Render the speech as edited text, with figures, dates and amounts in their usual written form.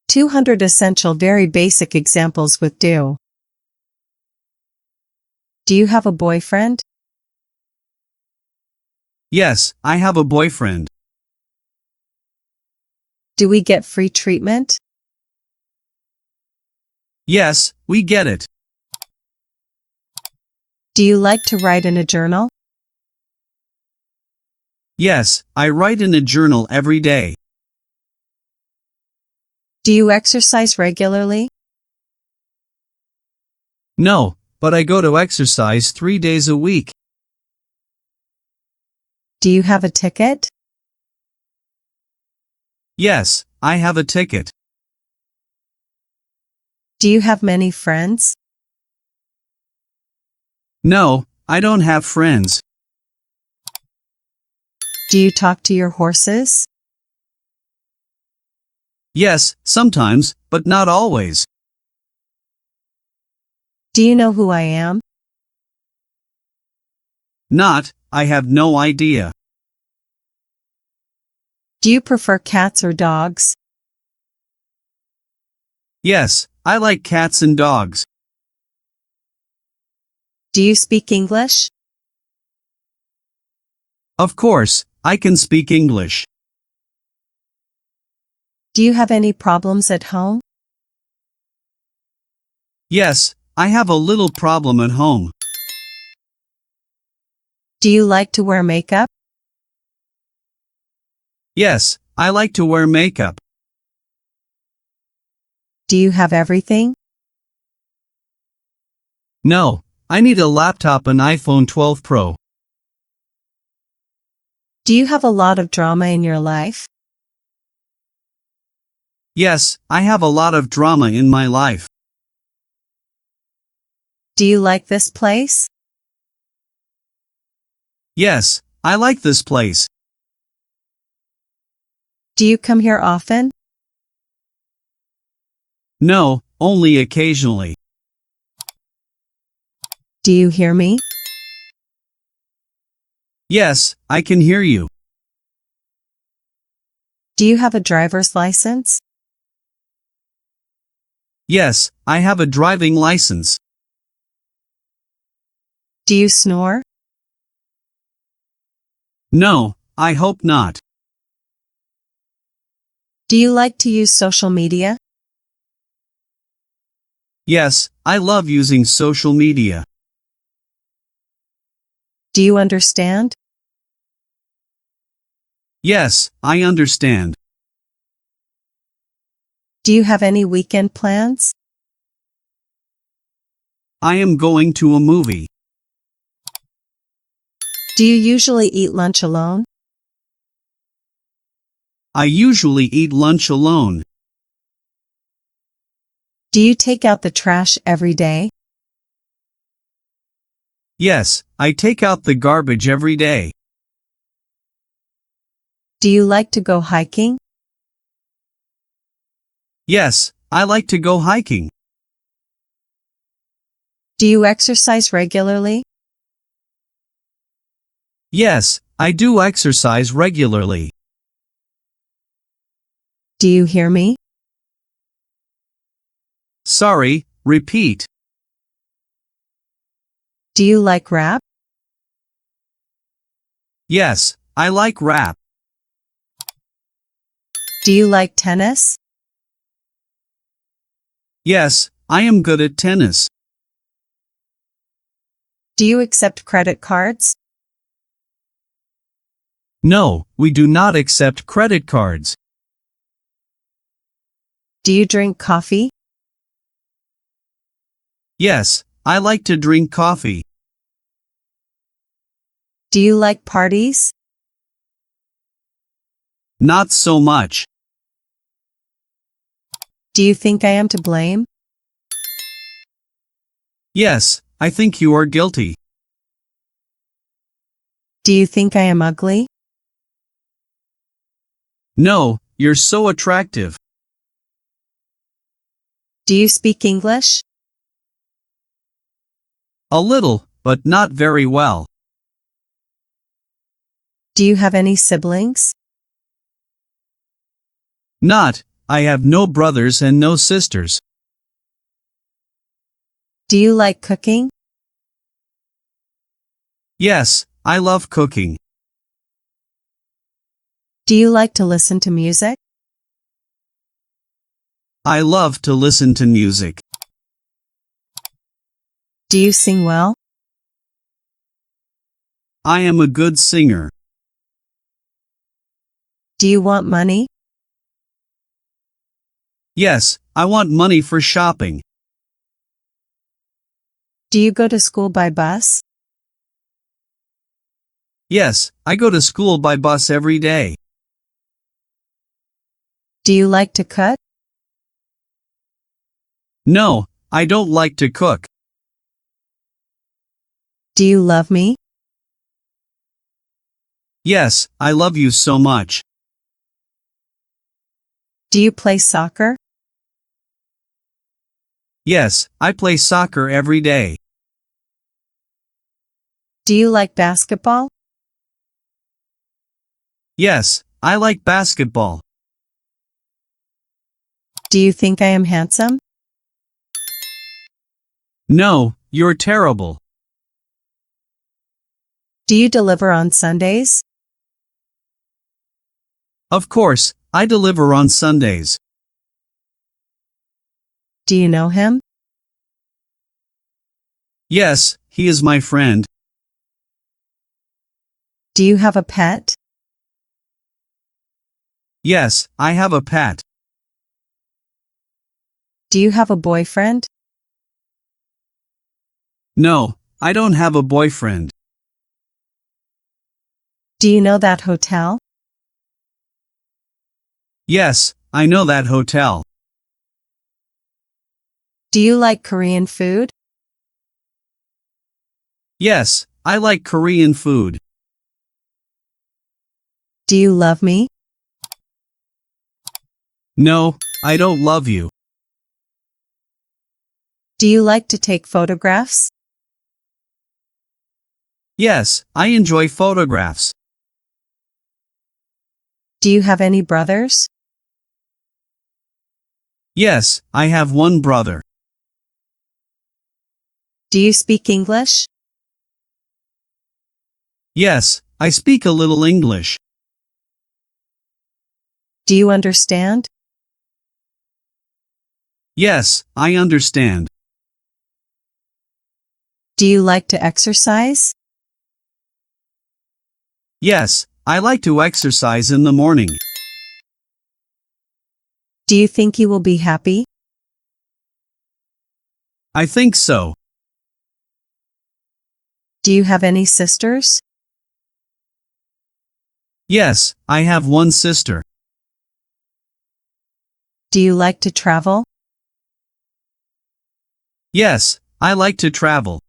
200 essential very basic examples with do. Do you have a boyfriend? Yes, I have a boyfriend. Do we get free treatment? Yes, we get it. Do you like to write in a journal? Yes, I write in a journal every day. Do you exercise regularly? No, but I go to exercise 3 days a week. Do you have a ticket? Yes, I have a ticket. Do you have many friends? No, I don't have friends. Do you talk to your horses? Yes, sometimes, but not always. Do you know who I am? Not, I have no idea. Do you prefer cats or dogs? Yes, I like cats and dogs. Do you speak English? Of course, I can speak English. Do you have any problems at home? Yes, I have a little problem at home. Do you like to wear makeup? Yes, I like to wear makeup. Do you have everything? No, I need a laptop and iPhone 12 Pro. Do you have a lot of drama in your life? Yes, I have a lot of drama in my life. Do you like this place? Yes, I like this place. Do you come here often? No, only occasionally. Do you hear me? Yes, I can hear you. Do you have a driver's license? Yes, I have a driving license. Do you snore? No, I hope not. Do you like to use social media? Yes, I love using social media. Do you understand? Yes, I understand. Do you have any weekend plans? I am going to a movie. Do you usually eat lunch alone? I usually eat lunch alone. Do you take out the trash every day? Yes, I take out the garbage every day. Do you like to go hiking? Yes, I like to go hiking. Do you exercise regularly? Yes, I do exercise regularly. Do you hear me? Sorry, repeat. Do you like rap? Yes, I like rap. Do you like tennis? Yes, I am good at tennis. Do you accept credit cards? No, we do not accept credit cards. Do you drink coffee? Yes, I like to drink coffee. Do you like parties? Not so much. Do you think I am to blame? Yes, I think you are guilty. Do you think I am ugly? No, you're so attractive. Do you speak English? A little, but not very well. Do you have any siblings? Not, I have no brothers and no sisters. Do you like cooking? Yes, I love cooking. Do you like to listen to music? I love to listen to music. Do you sing well? I am a good singer. Do you want money? Yes, I want money for shopping. Do you go to school by bus? Yes, I go to school by bus every day. Do you like to cook? No, I don't like to cook. Do you love me? Yes, I love you so much. Do you play soccer? Yes, I play soccer every day. Do you like basketball? Yes, I like basketball. Do you think I am handsome? No, you're terrible. Do you deliver on Sundays? Of course, I deliver on Sundays. Do you know him? Yes, he is my friend. Do you have a pet? Yes, I have a pet. Do you have a boyfriend? No, I don't have a boyfriend. Do you know that hotel? Yes, I know that hotel. Do you like Korean food? Yes, I like Korean food. Do you love me? No, I don't love you. Do you like to take photographs? Yes, I enjoy photographs. Do you have any brothers? Yes, I have one brother. Do you speak English? Yes, I speak a little English. Do you understand? Yes, I understand. Do you like to exercise? Yes, I like to exercise in the morning. Do you think you will be happy? I think so. Do you have any sisters? Yes, I have one sister. Do you like to travel? Yes, I like to travel.